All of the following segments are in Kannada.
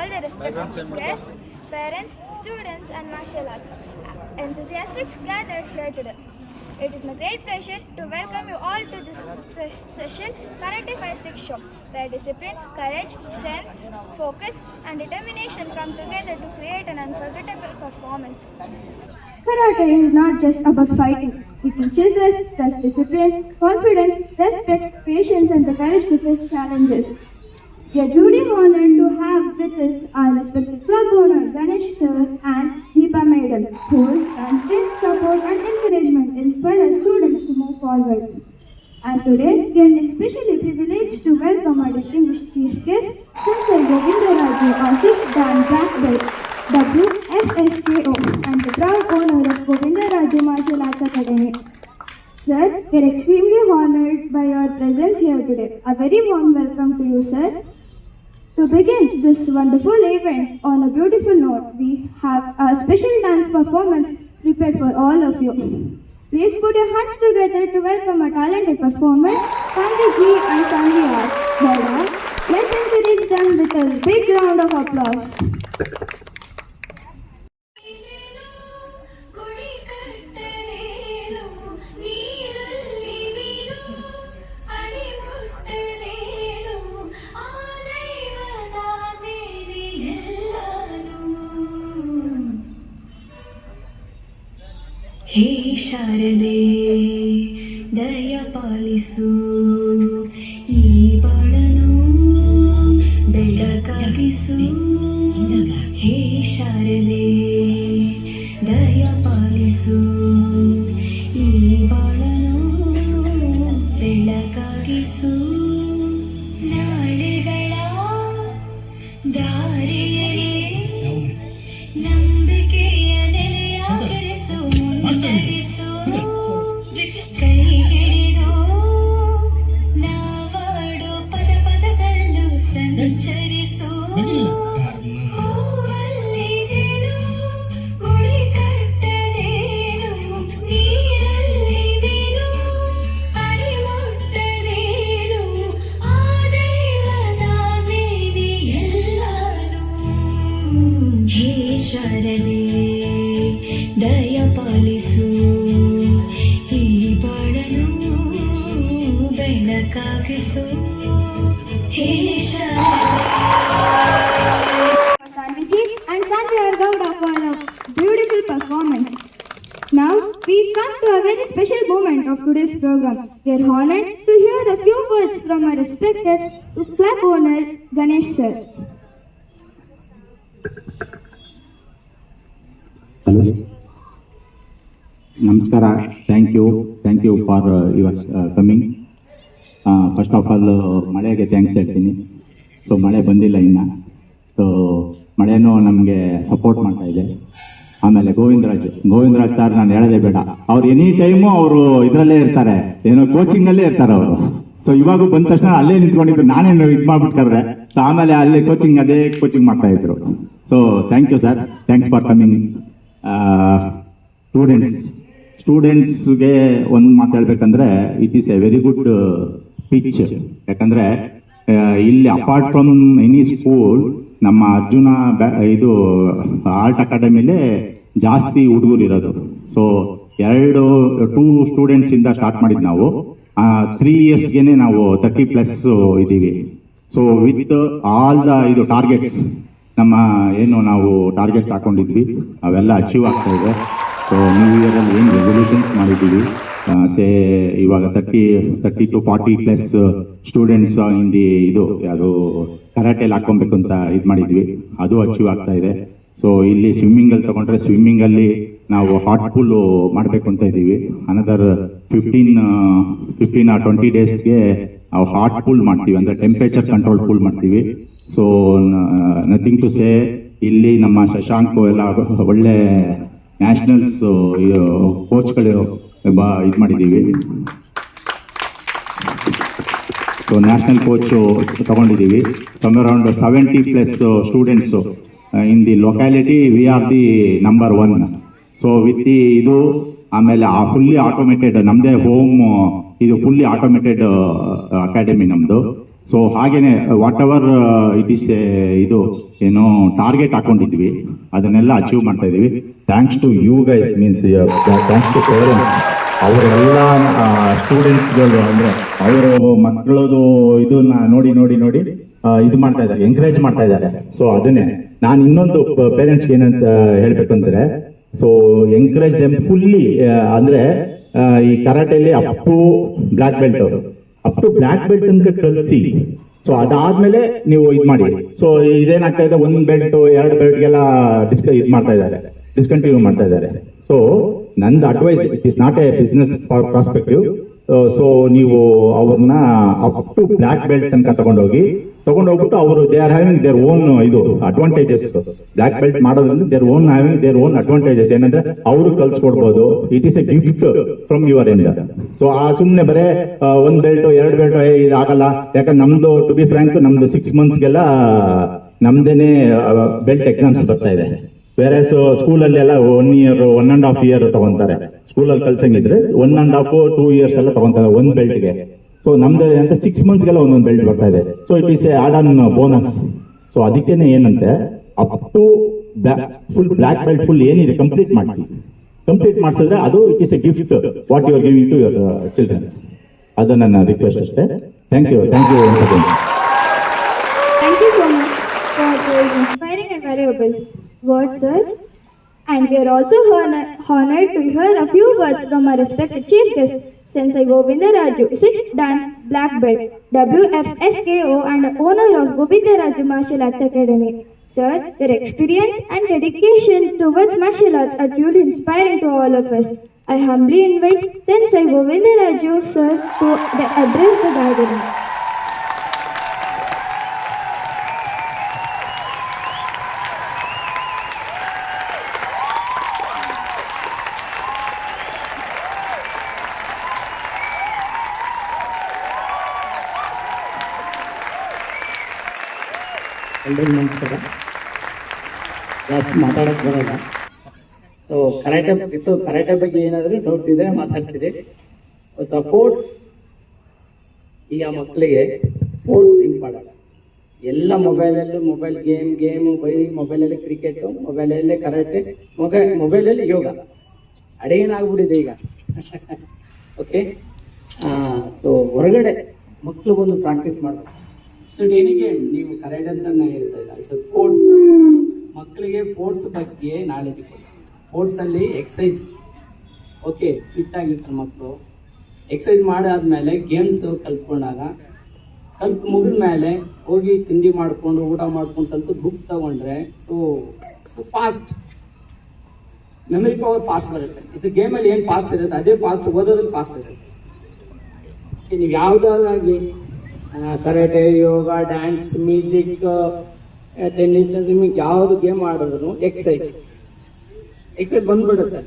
all the respected guests, parents, students and martial arts enthusiasts gathered here today. It is my great pleasure to welcome you all to this special Karate 5-Stick show, where discipline, courage, strength, focus and determination come together to create an unforgettable performance. Karate is not just about fighting. It teaches us self-discipline, confidence, respect, patience and the courage to face challenges. We are truly honored to have with us our respected club owner Ganesh sir and Deepa madam, whose constant support and encouragement inspire our students to move forward. And today, we are especially privileged to welcome our distinguished chief guest, Sensei Govindaraju, our 6th Dan Black Belt, WFSKO, and the proud owner of Govindaraju Martial Arts Academy. Sir, we are extremely honored by your presence here today. A very warm welcome to you, sir. To begin this wonderful event on a beautiful note, we have a special dance performance prepared for all of you. Please put your hands together to welcome our talented performers, Sandy G and Sandy R. Well done. Let's encourage them with a big round of applause. ಹೇ ಶಾರದೆ ದಯ ಪಾಲಿಸು ಈ ಬಾಳನು ಬೆಳಕಾಗಿಸು ಹೇ ಶಾರದೆ ದಯ ಪಾಲಿಸು ಈ ಬಾಳನು ಬೆಳಕಾಗಿಸು ನಾಳೆಗಳ ದಾರಿಯಲ್ಲಿ ನಂಬಿಕೆಯ ನೆಲೆಯಾಗಿರಿಸು ಕೈ ಹಿಡಿದು ನಾವಾಡು ಪದ ಪದದಲ್ಲೂ ಸಂಚರಿಸು ಹೂವಲ್ಲಿ ಜೇನು ಗುಳಿ ಕಟ್ಟದೇನು ನೀರಲ್ಲಿ ನೀನು ಅಡಿ ಮುಟ್ಟದೇನು ಆ ದೈವದ ಮೇನಿ ಎಲ್ಲಾನು ಹೇ ಶಾರದೆ ದಯ ಪಾಲಿಸು ಈ ಬಾಳನು ಬೆಳಕಾಗಿಸು ಹೇ Sandviji and Sandy R. Gowda for a beautiful performance. Now we come to a very special moment of today's program. We are honored to hear a few words from our respected club owner Ganesh sir. Hello. Namaskara. Thank you for your coming. First of all, ಮಳೆಗೆ ಥ್ಯಾಂಕ್ಸ್ ಹೇಳ್ತೀನಿ. ಸೊ ಮಳೆ ಬಂದಿಲ್ಲ ಇನ್ನು. ಸೊ ಮಳೆನೂ ನಮಗೆ ಸಪೋರ್ಟ್ ಮಾಡ್ತಾ ಇದೆ. ಆಮೇಲೆ ಗೋವಿಂದರಾಜ್ ಸರ್ ನಾನು ಹೇಳೋದೇ ಬೇಡ, ಅವ್ರು ಎನಿ ಟೈಮು ಅವರು ಇದರಲ್ಲೇ ಇರ್ತಾರೆ, ಏನೋ ಕೋಚಿಂಗಲ್ಲೇ ಇರ್ತಾರೆ ಅವರು. ಸೊ ಇವಾಗ ಬಂದ ತಕ್ಷಣ ಅಲ್ಲೇ ನಿಂತ್ಕೊಂಡಿದ್ರು, ನಾನೇನು ಇದು ಮಾಡ್ಬಿಟ್ಕರ್ರೆ. ಸೊ ಆಮೇಲೆ ಅಲ್ಲೇ ಅದೇ ಕೋಚಿಂಗ್ ಮಾಡ್ತಾ ಇದ್ರು. So thank you sir, thanks for coming. ಸ್ಟೂಡೆಂಟ್ಸ್ಗೆ ಒಂದು ಮಾತು ಹೇಳ್ಬೇಕಂದ್ರೆ, it is a very good pitch. ಯಾಕಂದ್ರೆ ಇಲ್ಲಿ ಅಪಾರ್ಟ್ ಫ್ರಮ್ ಎನಿ ಸ್ಕೂಲ್, ನಮ್ಮ ಅರ್ಜುನ ಇದು ಆರ್ಟ್ ಅಕಾಡೆಮಿಲೇ ಜಾಸ್ತಿ ಹುಡುಗರು ಇರೋದು. ಸೊ 2 ಸ್ಟೂಡೆಂಟ್ಸ್ ಇಂದ ಸ್ಟಾರ್ಟ್ ಮಾಡಿದ್ದು ನಾವು. 3 ಇಯರ್ಸ್ಗೆ ನಾವು 30+ ಇದ್ದೀವಿ. ಸೊ ವಿತ್ ಆಲ್ ದ ಇದು ಟಾರ್ಗೆಟ್ಸ್, ನಮ್ಮ ಏನು ನಾವು ಟಾರ್ಗೆಟ್ಸ್ ಹಾಕೊಂಡಿದ್ವಿ ಅವೆಲ್ಲ ಅಚೀವ್ ಆಗ್ತಾ ಇದೆ. ಸೊ ನ್ಯೂ ಇಯರಲ್ಲಿ ಏನು ರೆಸೊಲ್ಯೂಷನ್ಸ್ ಮಾಡಿದ್ದೀವಿ, ಇವಾಗ 30 to 40+ ಸ್ಟೂಡೆಂಟ್ಸ್ ಹಿಂದಿ ಇದು ಯಾವುದು ಕರಾಟೆಯಲ್ಲಿ ಹಾಕೊಬೇಕು ಅಂತ ಇದು ಮಾಡಿದ್ವಿ, ಅದು ಅಚೀವ್ ಆಗ್ತಾ ಇದೆ. ಸೊ ಇಲ್ಲಿ ಸ್ವಿಮ್ಮಿಂಗಲ್ಲಿ ತಗೊಂಡ್ರೆ, ಸ್ವಿಮ್ಮಿಂಗಲ್ಲಿ ನಾವು ಹಾಟ್ ಪೂಲ್ ಮಾಡಬೇಕು ಅಂತ ಇದ್ದೀವಿ. ಅನದರ್ 15 or 20 ಡೇಸ್ಗೆ ನಾವು ಹಾಟ್ ಪೂಲ್ ಮಾಡ್ತೀವಿ, ಅಂದರೆ ಟೆಂಪ್ರೇಚರ್ ಕಂಟ್ರೋಲ್ ಪೂಲ್ ಮಾಡ್ತೀವಿ. ಸೊ ನಥಿಂಗ್ ಟು ಸೇ, ಇಲ್ಲಿ ನಮ್ಮ ಶಶಾಂಕ್ ಎಲ್ಲ ಒಳ್ಳೆ ನ್ಯಾಷನಲ್ಸ್ ಕೋಚ್ಗಳು ಇದು ಮಾಡಿದ್ದೀವಿ. ಸೊ ನ್ಯಾಷನಲ್ ಕೋಚು ತಗೊಂಡಿದ್ದೀವಿ. Somewhere around 70+ students in the locality. We are the number 1. So with ಇದು ಆಮೇಲೆ ಫುಲ್ಲಿ ಆಟೋಮೇಟೆಡ್ ನಮ್ಮದೇ ಹೋಮ್, ಇದು ಫುಲ್ಲಿ ಆಟೋಮೇಟೆಡ್ ಅಕಾಡೆಮಿ ನಮ್ಮದು. ಸೊ ಹಾಗೇನೆ ವಾಟ್ ಎವರ್ ಇಟ್ ಈಸ್ ಇದು ಏನೋ ಟಾರ್ಗೆಟ್ ಹಾಕೊಂಡಿದ್ವಿ ಅದನ್ನೆಲ್ಲ ಅಚೀವ್ ಮಾಡ್ತಾ ಇದೀವಿ. Thanks to you guys, means thanks to parents. ಅವರೆಲ್ಲ ಸ್ಟೂಡೆಂಟ್ಸ್ಗಳು ಅಂದರೆ ಅವರು ಮಕ್ಕಳದು ಇದನ್ನ ನೋಡಿ ನೋಡಿ ನೋಡಿ ಇದು ಮಾಡ್ತಾ ಇದ್ದಾರೆ, ಎಂಕರೇಜ್ ಮಾಡ್ತಾ ಇದ್ದಾರೆ. ಸೊ ಅದನ್ನೇ ನಾನು ಇನ್ನೊಂದು ಪೇರೆಂಟ್ಸ್ಗೆ ಏನಂತ ಹೇಳ್ಬೇಕಂದ್ರೆ, ಸೊ ಎಂಕರೇಜ್ ದೆಮ್ ಫುಲ್ಲಿ. ಅಂದ್ರೆ ಈ ಕರಾಟೆಯಲ್ಲಿ ಅಪ್ ಟು ಬ್ಲ್ಯಾಕ್ ಬೆಲ್ಟ್ ತನಕ ಕಲಿಸಿ. ಸೊ ಅದಾದ್ಮೇಲೆ ನೀವು ಇದು ಮಾಡಿ. ಸೊ ಇದೇನಾಗ್ತಾ ಇದೆ, 1 ಬೆಲ್ಟ್ 2 ಬೆಲ್ಟ್ಗೆಲ್ಲ ಡಿಸ್ಕಂಟಿನ್ಯೂ ಮಾಡ್ತಾ ಇದ್ದಾರೆ. ಸೊ ನಂದು advice, it is not a business prospective. So ನೀವು ಅವ್ರನ್ನ ಅಪ್ ಟು ಬ್ಲ್ಯಾಕ್ ಬೆಲ್ಟ್ ತನಕ ತಗೊಂಡೋಗ್ಬಿಟ್ಟು ಅವರು they are having their own ಇದು ಅಡ್ವಾಂಟೇಜಸ್. ಬ್ಲ್ಯಾಕ್ ಬೆಲ್ಟ್ ಮಾಡೋದ್ರಿಂದ ದೇರ್ ಓನ್ ಅಡ್ವಾಂಟೇಜಸ್ ಏನಂದ್ರೆ ಅವರು ಕಲ್ಸ್ಕೊಡ್ಬೋದು. It is a gift from your end. So ಆ ಸುಮ್ಮನೆ ಬರೇ 1 ಬೆಲ್ಟ್ 2 ಬೆಲ್ಟ್ ಇದಾಗಲ್ಲ. ಯಾಕಂದ್ರೆ ನಮ್ದು ಟು ಬಿ ಫ್ರಾಂಕ್, ನಮ್ದು 6 ಮಂತ್ಸ್ಗೆಲ್ಲ ನಮ್ದೇನೆ ಬೆಲ್ಟ್ ಎಕ್ಸಾಮ್ಸ್ ಬರ್ತಾ ಇದೆ. ಬೇರೆ ಸ್ಕೂಲಲ್ಲೆಲ್ಲ 1 year 1.5 year ತಗೊಂತಾರೆ. ಸ್ಕೂಲಲ್ಲಿ ಕಲ್ಸಂಗಿದ್ರೆ 1.5 2 years ಎಲ್ಲ ತಗೊಂತಾರೆ 1 ಬೆಲ್ಟ್ಗೆ. ಸೊ ನಮ್ದು ಅಂತ 6 monthsಗೆಲ್ಲ ಒಂದೊಂದು ಬೆಲ್ಟ್ ಬರ್ತಾ ಇದೆ. So it is a add on bonus. So ಅದಕ್ಕೇನೆ ಏನಂತೆ, up to full black belt full ಏನಿದೆ ಕಂಪ್ಲೀಟ್ ಮಾಡಿಸಿದ್ರೆ ಅದು it is a gift what you are giving to your childrens. ಅದು ನನ್ನ ರಿಕ್ವೆಸ್ಟ್ ಅಷ್ಟೇ. Thank you. Thank you so much for those inspiring and valuable words, sir. And we are also honored to hear a few words from our respected chief guest, Sensei Govindaraju, 6th Dan Black Belt, WFSKO and owner of Govindaraju Martial Arts Academy. Sir, your experience and dedication towards martial arts are truly inspiring to all of us. I humbly invite Sensei Govindaraju, sir, to address the gathering. ಎಲ್ರಿಗೂ ನಮಸ್ಕಾರ. ಜಾಸ್ತಿ ಮಾತಾಡೋಕ್ಕೆ ಬರೋಲ್ಲ. ಕರಾಟೆ ಬಗ್ಗೆ ಏನಾದರೂ ಡೌಟ್ ಇದ್ರೆ ಮಾತಾಡ್ತೀರಿ. ಸ್ಪೋರ್ಟ್ಸ್ ಈಗ ಮಕ್ಕಳಿಗೆ ಸ್ಪೋರ್ಟ್ಸ್ ಇಂಪಾರ್ಟೆಂಟ್. ಎಲ್ಲ ಮೊಬೈಲ್ ಗೇಮು ಬರೀ ಮೊಬೈಲಲ್ಲಿ ಕ್ರಿಕೆಟು, ಮೊಬೈಲಲ್ಲೇ ಕರಾಟೆ, ಮೊಬೈಲಲ್ಲಿ ಯೋಗ ಅಡೇನಾಗ್ಬಿಟ್ಟಿದೆ ಈಗ. ಓಕೆ, ಸೊ ಹೊರಗಡೆ ಮಕ್ಕಳು ಬಂದು ಪ್ರಾಕ್ಟೀಸ್ ಮಾಡಬೇಕು. ಸೊ ಏನಿಗೆ ನೀವು ಕರಾಟೆ ಅಂತ ನಾನು ಹೇಳ್ತಾ ಇದ್ದಾರೆ. ಸೊ ಸ್ಪೋರ್ಟ್ಸ್ ಮಕ್ಕಳಿಗೆ ಸ್ಪೋರ್ಟ್ಸ್ ಬಗ್ಗೆ ನಾಲೆಜ್ ಕೊಡಿ. ಸ್ಪೋರ್ಟ್ಸಲ್ಲಿ ಎಕ್ಸಸೈಸ್, ಓಕೆ, ಫಿಟ್ ಆಗಿರ್ತಾರೆ ಮಕ್ಕಳು. ಎಕ್ಸಸೈಸ್ ಮಾಡಾದ್ಮೇಲೆ ಗೇಮ್ಸ್ ಕಲ್ತ್ಕೊಂಡಾಗ ಮುಗಿದ ಮೇಲೆ ಹೋಗಿ ತಿಂಡಿ ಮಾಡಿಕೊಂಡು ಊಟ ಮಾಡ್ಕೊಂಡು ಸ್ವಲ್ಪ ಬುಕ್ಸ್ ತಗೊಂಡ್ರೆ so fast memory power fast ಬರುತ್ತೆ. ಇಸ್ ಗೇಮಲ್ಲಿ ಏನು ಫಾಸ್ಟ್ ಇರುತ್ತೆ ಅದೇ ಫಾಸ್ಟ್ ಓದೋದ್ರಲ್ಲಿ ಫಾಸ್ಟ್ ಇರುತ್ತೆ. ನೀವು ಯಾವುದಾದ್ರಾಗಲಿ ಕರಾಟೆ, ಯೋಗ, ಡ್ಯಾನ್ಸ್, ಮ್ಯೂಸಿಕ್, ಟೆನ್ನಿಸ್, ಸ್ವಿಮ್ಮಿಂಗ್ ಯಾವುದು ಗೇಮ್ ಆಡಿದ್ರು ಎಕ್ಸೈಸ್ ಬಂದ್ಬಿಡುತ್ತೆ.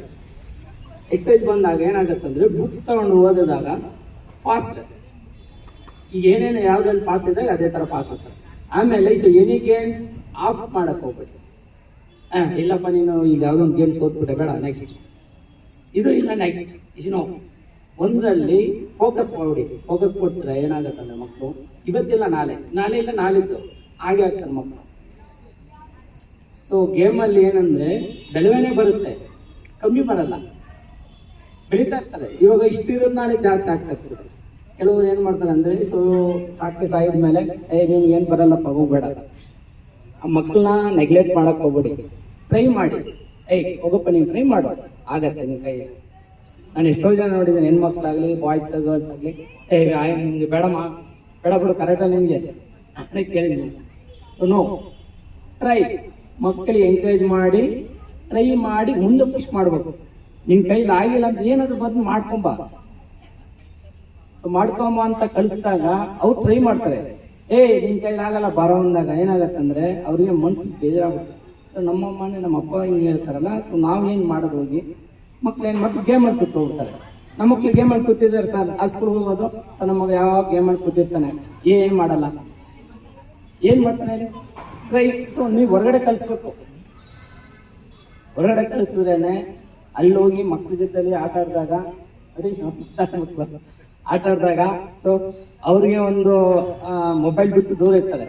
ಎಕ್ಸೈಸ್ ಬಂದಾಗ ಏನಾಗುತ್ತೆ ಅಂದರೆ ಬುಕ್ಸ್ ತಗೊಂಡು ಓದಿದಾಗ ಫಾಸ್ಟ್, ಈಗ ಏನೇನು ಯಾವುದ್ರಲ್ಲಿ ಫಾಸ್ಟ್ ಇದ್ದಾಗ ಅದೇ ಥರ ಫಾಸ್ಟ್ ಆಗ್ತದೆ. ಆಮೇಲೆ ಸೊ ಎನಿ ಗೇಮ್ಸ್ ಆಫ್ ಮಾಡಕ್ಕೆ ಹೋಗ್ಬೇಡಿ. ಇಲ್ಲಪ್ಪ ನೀನು ಈಗ ಯಾವುದೊಂದು ಗೇಮ್ಸ್ ಓದ್ಬಿಟ್ಟೆ, ಬೇಡ ನೆಕ್ಸ್ಟ್ ಇದು ಇಲ್ಲ ನೆಕ್ಸ್ಟ್ ಇನ್ನು ಒಂದರಲ್ಲಿ ಫೋಕಸ್ ಮಾಡಿ. ಫೋಕಸ್ ಕೊಟ್ಟರೆ ಏನಾಗುತ್ತೆ ಅಂದರೆ ಮಕ್ಕಳು ಇವತ್ತಿಲ್ಲ ನಾಳೆ ಇಲ್ಲ ನಾಳಿದ್ದು ಹಾಗೆ ಆಗ್ತಾರೆ ಮಕ್ಕಳು. ಸೊ ಗೇಮಲ್ಲಿ ಏನಂದ್ರೆ ಬೆಳವಣಿಗೆ ಬರುತ್ತೆ, ಕಮ್ಮಿ ಬರಲ್ಲ, ಬೆಳೀತಾ ಇರ್ತಾರೆ. ಇವಾಗ ಇಷ್ಟಿರೋದು ನಾಳೆ ಜಾಸ್ತಿ ಆಗ್ತಾ ಇರ್ತದೆ. ಕೆಲವರು ಏನು ಮಾಡ್ತಾರೆ ಅಂದರೆ ಸೊ ಪ್ರಾಕ್ಟೀಸ್ ಆಗಿದ್ಮೇಲೆ ನೀನು ಏನು ಬರಲ್ಲಪ್ಪ ಹೋಗ್ಬೇಡ. ಆ ಮಕ್ಕಳನ್ನ ನೆಗ್ಲೆಕ್ಟ್ ಮಾಡಕ್ಕೆ ಹೋಗ್ಬೇಡಿ, ಟ್ರೈ ಮಾಡಿ. ಹೋಗಪ್ಪ ನೀವು ಟ್ರೈ ಮಾಡು, ಆಗತ್ತೆ ನಿಮ್ಮ ಕೈ. ನಾನು ಎಷ್ಟೋ ಜನ ನೋಡಿದ್ದೇನೆ, ಹೆಣ್ಮಕ್ಳಾಗಲಿ ಬಾಯ್ಸ್ ಗರ್ಲ್ಸ್ ಆಗಲಿ, ನಿಮ್ಗೆ ಬೇಡ ಬಿಡು ಕರೆಕ್ಟಲ್ಲಿ ನಿಮಗೆ ಕೇಳಿದ್ದೀನಿ. So no, try. ಮಕ್ಕಳಿಗೆ ಎಂಕರೇಜ್ ಮಾಡಿ ಟ್ರೈ ಮಾಡಿ ಮುಂದೆ ಪುಷ್ ಮಾಡಬೇಕು. ನಿನ್ನ ಕೈಲಿ ಆಗಿಲ್ಲ ಅಂತ ಏನಾದರೂ ಬಂದು ಮಾಡ್ಕೊಂಬ. ಸೊ ಮಾಡ್ಕೊಂಬ ಅಂತ ಕಳಿಸಿದಾಗ ಅವ್ರು ಟ್ರೈ ಮಾಡ್ತಾರೆ. ನಿನ್ನ ಕೈಲಿ ಆಗಲ್ಲ ಬರೋ ಅಂದಾಗ ಏನಾಗತ್ತಂದ್ರೆ ಅವ್ರಿಗೆ ಮನ್ಸಿಗೆ ಬೇಜಾರಾಗುತ್ತೆ. ಸೊ ನಮ್ಮಮ್ಮನೇ ನಮ್ಮ ಅಪ್ಪ ಹಿಂಗೆ ಹೇಳ್ತಾರಲ್ಲ, ಸೊ ನಾವೇನು ಮಾಡೋದು ಹೋಗಿ ಮಕ್ಳು ಏನು ಮಾಡ್ತಾರೆ, ಗೇಮಲ್ಲಿ ಕೂತ್ಕೊಳ್ತಾರೆ. ನಮ್ಮ ಮಕ್ಳು ಗೇಮಲ್ಲಿ ಕೂತಿದ್ದಾರೆ ಸರ್, ಆ ಸ್ಕೂಲ್ ಹೋಗೋದು ಸರ್, ನಮ್ಮ ಮಗ ಯಾವಾಗ ಗೇಮಲ್ಲಿ ಕೂತಿರ್ತಾನೆ, ಏನು ಮಾಡಲ್ಲ, ಏನು ಮಾಡ್ತಾನೆ ಟ್ರೈ. ಸೊ ನೀವು ಹೊರಗಡೆ ಕಳಿಸ್ಬೇಕು. ಹೊರಗಡೆ ಕಳಿಸಿದ್ರೇನೆ ಅಲ್ಲಿ ಹೋಗಿ ಮಕ್ಳ ಜೊತೆಲಿ ಆಟ ಆಡಿದಾಗ ಆಟ ಆಡಿದಾಗ ಸೊ ಅವ್ರಿಗೆ ಒಂದು ಮೊಬೈಲ್ ಬಿಟ್ಟು ದೂರ ಇರ್ತಾರೆ.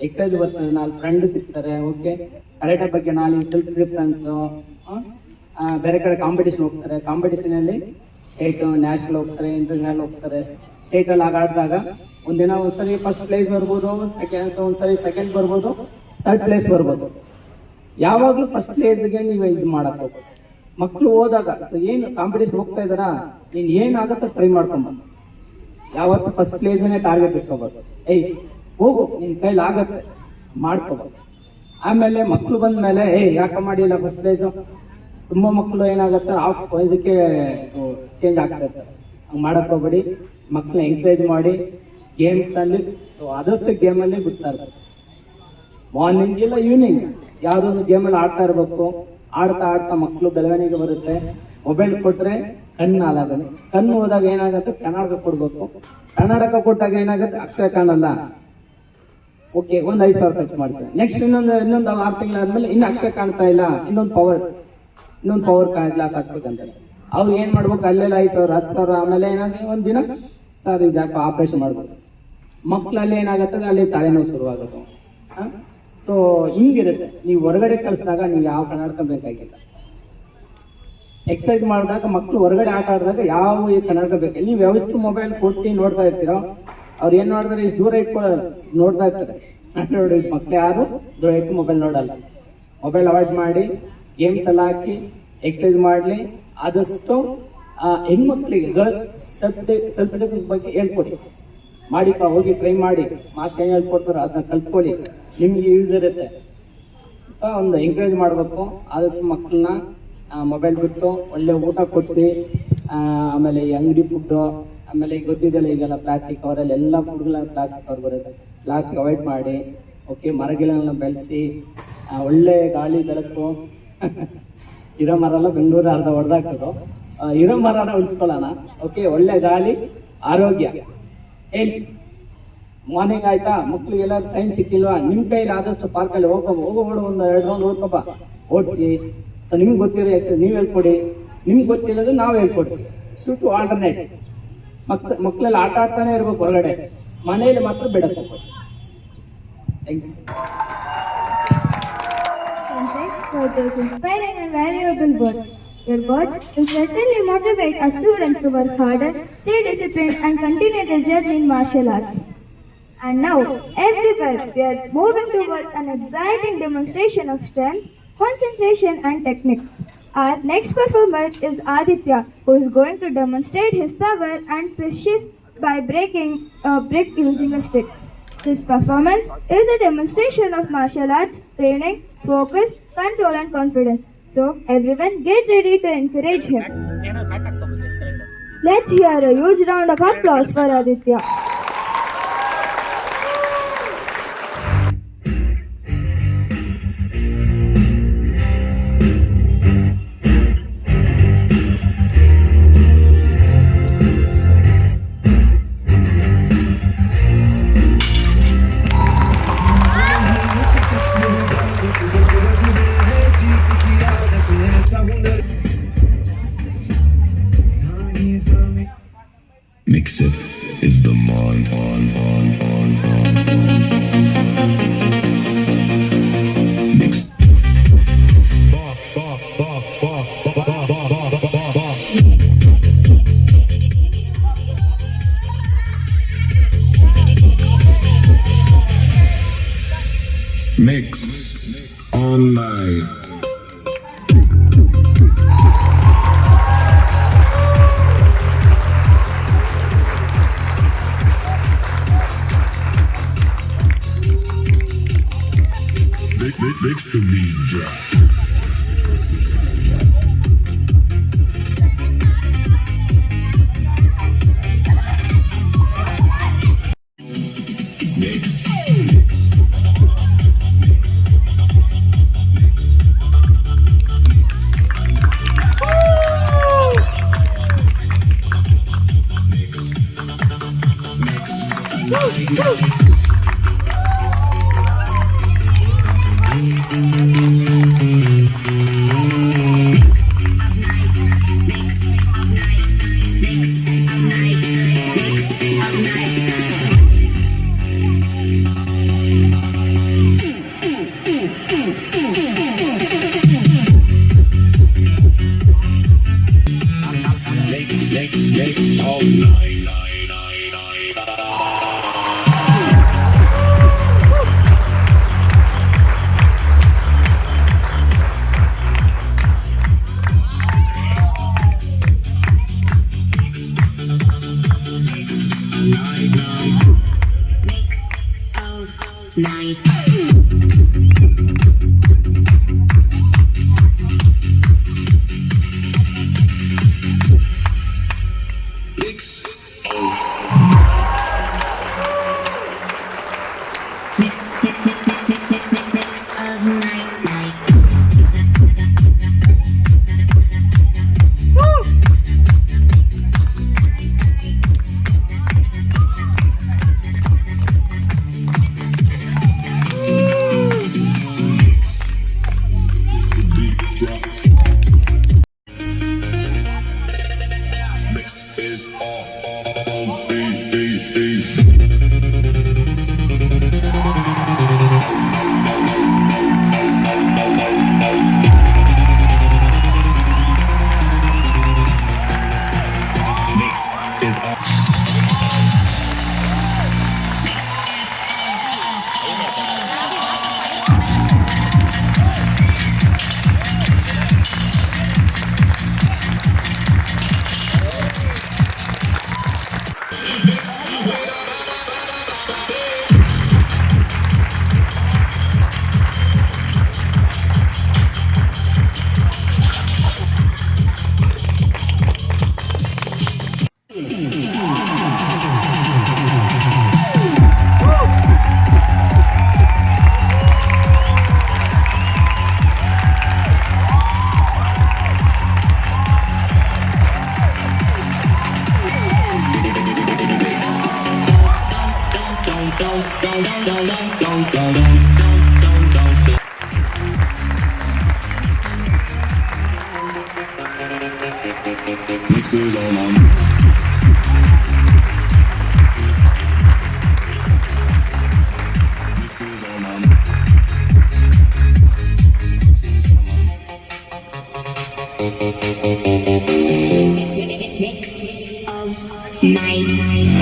ಎಕ್ಸಸೈಸ್ ಬರ್ತದೆ, 4 ಫ್ರೆಂಡ್ ಸಿಗ್ತಾರೆ. ಓಕೆ, ಕರಾಟೆ ಬಗ್ಗೆ ನಾಲೆಜ್, ಸೆಲ್ಫ್ ಡಿಫೆನ್ಸ್, ಬೇರೆ ಕಡೆ ಕಾಂಪಿಟೇಷನ್ ಹೋಗ್ತಾರೆ. ಕಾಂಪಿಟೇಷನ್ ಅಲ್ಲಿ ಸ್ಟೇಟ್, ನ್ಯಾಷನಲ್ ಹೋಗ್ತಾರೆ, ಇಂಟರ್ನ್ಯಾಷನಲ್ ಹೋಗ್ತಾರೆ. ಸ್ಟೇಟ್ ಅಲ್ಲಿ ಆಡಿದಾಗ ಒಂದಿನ ಒಂದ್ಸರಿ ಫಸ್ಟ್ ಪ್ಲೇಸ್ ಬರ್ಬೋದು, ಒಂದ್ಸರಿ ಸೆಕೆಂಡ್ ಬರ್ಬೋದು, ಥರ್ಡ್ ಪ್ಲೇಸ್ ಬರ್ಬೋದು. ಯಾವಾಗ್ಲೂ ಫಸ್ಟ್ ಪ್ಲೇಸ್ಗೆ ನೀವು ಇದು ಮಾಡಕ್ ಹೋಗ್ಬೋದು. ಮಕ್ಕಳು ಹೋದಾಗ ಸೊ ಏನು ಕಾಂಪಿಟೇಷನ್ ಹೋಗ್ತಾ ಇದಾರ, ನೀನ್ ಏನಾಗತ್ತ ಟ್ರೈ ಮಾಡ್ಕೊಂಬ. ಯಾವತ್ತು ಫಸ್ಟ್ ಪ್ಲೇಸ್ನೇ ಟಾರ್ಗೆಟ್ ಇಟ್ಕೋಬಾರ್ದು. ಹೋಗು, ನಿನ್ ಕೈಲಿ ಆಗತ್ತೆ ಮಾಡ್ಕೋಬಾರ್ದು. ಆಮೇಲೆ ಮಕ್ಕಳು ಬಂದ್ಮೇಲೆ ಯಾಕೆ ಮಾಡಿಲ್ಲ ಫಸ್ಟ್ ಪ್ಲೇಸ್, ತುಂಬಾ ಮಕ್ಕಳು ಏನಾಗತ್ತೆ ಇದಕ್ಕೆ ಚೇಂಜ್ ಆಗ್ತಾ ಇರ್ತಾರೆ. ಹಂಗೆ ಮಾಡಕ್ ಹೋಗ್ಬೇಡಿ. ಮಕ್ಕಳನ್ನ ಎಂಕರೇಜ್ ಮಾಡಿ ಗೇಮ್ಸ್ ಅಲ್ಲಿ ಸೊ ಆದಷ್ಟು ಗೇಮ್ ಅಲ್ಲಿ ಬಿಡ್ತಾ ಇರ್ತಾರೆ. ಮಾರ್ನಿಂಗ್ ಇಲ್ಲ ಈವ್ನಿಂಗ್ ಯಾವ್ದೊಂದು ಗೇಮ್ ಅಲ್ಲಿ ಆಡ್ತಾ ಇರ್ಬೇಕು. ಆಡ್ತಾ ಆಡ್ತಾ ಮಕ್ಕಳು ಬೆಳವಣಿಗೆ ಬರುತ್ತೆ. ಮೊಬೈಲ್ ಕೊಟ್ರೆ ಕಣ್ಣು ಹಾಳಾಗಲ್ಲ. ಕಣ್ಣು ಹೋದಾಗ ಏನಾಗುತ್ತೆ, ಕನ್ನಡಕ ಕೊಡ್ಬೇಕು. ಕನ್ನಡಕ ಕೊಟ್ಟಾಗ ಏನಾಗುತ್ತೆ, ಅಕ್ಷರ ಕಾಣಲ್ಲ. ಓಕೆ, 5,000 ಖರ್ಚು ಮಾಡ್ತಾರೆ. ನೆಕ್ಸ್ಟ್ ಇನ್ನೊಂದು 6 ತಿಂಗಳಾದ್ಮೇಲೆ ಇನ್ನು ಅಕ್ಷರ ಕಾಣ್ತಾ ಇಲ್ಲ, ಇನ್ನೊಂದು ಪವರ್ ಕ್ಲಾಸ್ ಹಾಕ್ಬೇಕಂತಾರೆ. ಅವ್ರು ಏನ್ ಮಾಡ್ಬೇಕು, ಅಲ್ಲೆಲ್ಲ 5,000 10,000 ಆಮೇಲೆ ಏನಾದ್ರೆ ಒಂದ್ ದಿನ ಸರ್ ಇದಾಕ ಆಪರೇಷನ್ ಮಾಡ್ಬೇಕು. ಮಕ್ಕಳಲ್ಲಿ ಏನಾಗುತ್ತೆ, ಅಲ್ಲಿ ತಲೆನೋವು ಶುರುವಾಗುತ್ತೆ. ಸೊ ಹಿಂಗಿರುತ್ತೆ. ನೀವು ಹೊರಗಡೆ ಕಳಿಸಿದಾಗ ನೀವು ಯಾವ ಕನ್ನಡಕ ಬೇಕಾಗಿಲ್ಲ. ಎಕ್ಸರ್ಸೈಸ್ ಮಾಡಿದಾಗ ಮಕ್ಕಳು ಹೊರಗಡೆ ಆಟ ಆಡಿದಾಗ ಯಾವ ಈ ಕನ್ನಡಕ ಬೇಕು. ನೀವು ಯಾವಷ್ಟು ಮೊಬೈಲ್ ಕೊಟ್ಟು ನೋಡ್ತಾ ಇರ್ತೀರೋ, ಅವ್ರು ಏನ್ ನೋಡಿದ್ರೆ ಇಷ್ಟು ದೂರ ಇಟ್ಕೊಳ್ಳೋದು ನೋಡ್ತಾ ಇರ್ತಾರೆ. ನೋಡಿ, ಮಕ್ಳು ಯಾರು ದೂರ ಇಟ್ಟು ಮೊಬೈಲ್ ನೋಡಲ್ಲ. ಮೊಬೈಲ್ ಅವಾಯ್ಡ್ ಮಾಡಿ ಗೇಮ್ಸ್ ಎಲ್ಲ ಹಾಕಿ ಎಕ್ಸರ್ಸೈಸ್ ಮಾಡಲಿ. ಆದಷ್ಟು ಹೆಣ್ಮಕ್ಳಿಗೆ ಗರ್ಲ್ಸ್ ಸೆಲ್ಫ್ ಡಿಫೆನ್ಸ್ ಬಗ್ಗೆ ಹೇಳ್ಕೊಡಿ. ಮಾಡಿಪ್ಪ, ಹೋಗಿ ಟ್ರೈ ಮಾಡಿ. ಮಾಸ್ಟರ್ ಏನ್ ಹೇಳ್ಕೊಡ್ತಾರೋ ಅದನ್ನ ಕಲ್ತ್ಕೊಳ್ಳಿ, ನಿಮ್ಗೆ ಯೂಸ್ ಇರುತ್ತೆ ಅಂತ ಒಂದು ಎಂಕರೇಜ್ ಮಾಡಬೇಕು. ಆದಷ್ಟು ಮಕ್ಕಳನ್ನ ಮೊಬೈಲ್ ಬಿಟ್ಟು ಒಳ್ಳೆ ಊಟ ಕೊಡಿಸಿ, ಆಮೇಲೆ ಈ ಅಂಗಡಿ ಫುಡ್, ಆಮೇಲೆ ಈಗ ಗೊತ್ತಿದೆಯಲ್ಲ ಈಗೆಲ್ಲ ಪ್ಲಾಸ್ಟಿಕ್ ಅವರಲ್ಲಿ ಎಲ್ಲ ಫುಡ್ಗಳ ಪ್ಲಾಸ್ಟಿಕ್ ಅವ್ರು ಬರುತ್ತೆ. ಪ್ಲಾಸ್ಟಿಕ್ ಅವಾಯ್ಡ್ ಮಾಡಿ. ಓಕೆ, ಮರಗಳನ್ನ ಬೆಳೆಸಿ, ಒಳ್ಳೆ ಗಾಳಿ ಬೆಳಕು. ಇರೋ ಮರ ಎಲ್ಲ ಬೆಂಗಳೂರು ಅರ್ಧ ಹೊಡೆದಾಕೋದು, ಇರೋ ಮರನ ಉಳಿಸ್ಕೊಳ್ಳೋಣ. ಓಕೆ, ಒಳ್ಳೆ ಗಾಳಿ, ಆರೋಗ್ಯ. ಹೇಳಿ, ಮಾರ್ನಿಂಗ್ ಆಯ್ತಾ, ಮಕ್ಳಿಗೆಲ್ಲ ಟೈಮ್ ಸಿಕ್ಕಿಲ್ವಾ, ನಿಮ್ ಕೈಲಿ ಆದಷ್ಟು ಪಾರ್ಕಲ್ಲಿ ಹೋಗೋಬಿಡು, ಒಂದು 2 ರೌಂಡ್ ಓದ್ಕೊಪ್ಪ, ಓಡಿಸಿ. ಸೊ ನಿಮ್ಗೆ ಗೊತ್ತಿರೋ ಎಕ್ಸರ್ಸೈಸ್ ನೀವು ಹೇಳ್ಕೊಡಿ, ನಿಮ್ಗೆ ಗೊತ್ತಿರೋದು ನಾವು ಹೇಳ್ಕೊಡ್ತೀವಿ. To alternate. ಮಕ್ಕಳೆಲ್ಲ ಆಟ ಆಡ್ತಾನೆ ಇರ್ಬೇಕು ಹೊರಗಡೆ, ಮನೆಯಲ್ಲಿ ಮಾತ್ರ ಬಿಡಕ್ಕೆ. Thanks. For those inspiring and valuable words. Your words will certainly motivate our students to work harder, stay disciplined, and continue their journey in martial arts. And now, everywhere, we are moving towards an exciting demonstration of strength, concentration, and technique. Our next performer is Aditya, who is going to demonstrate his power and precision by breaking a brick using a stick. This performance is a demonstration of martial arts, training, focus, control, and confidence. So, everyone get ready to encourage him. Let's hear a huge round of applause for Aditya. Mix it is the on. Mix. Mix online. Mixes on. Mixes on. Mix of night.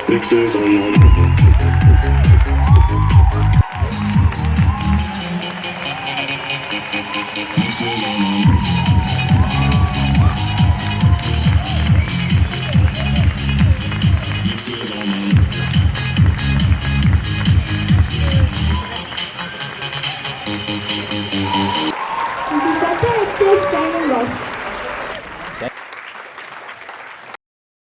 Mixes on.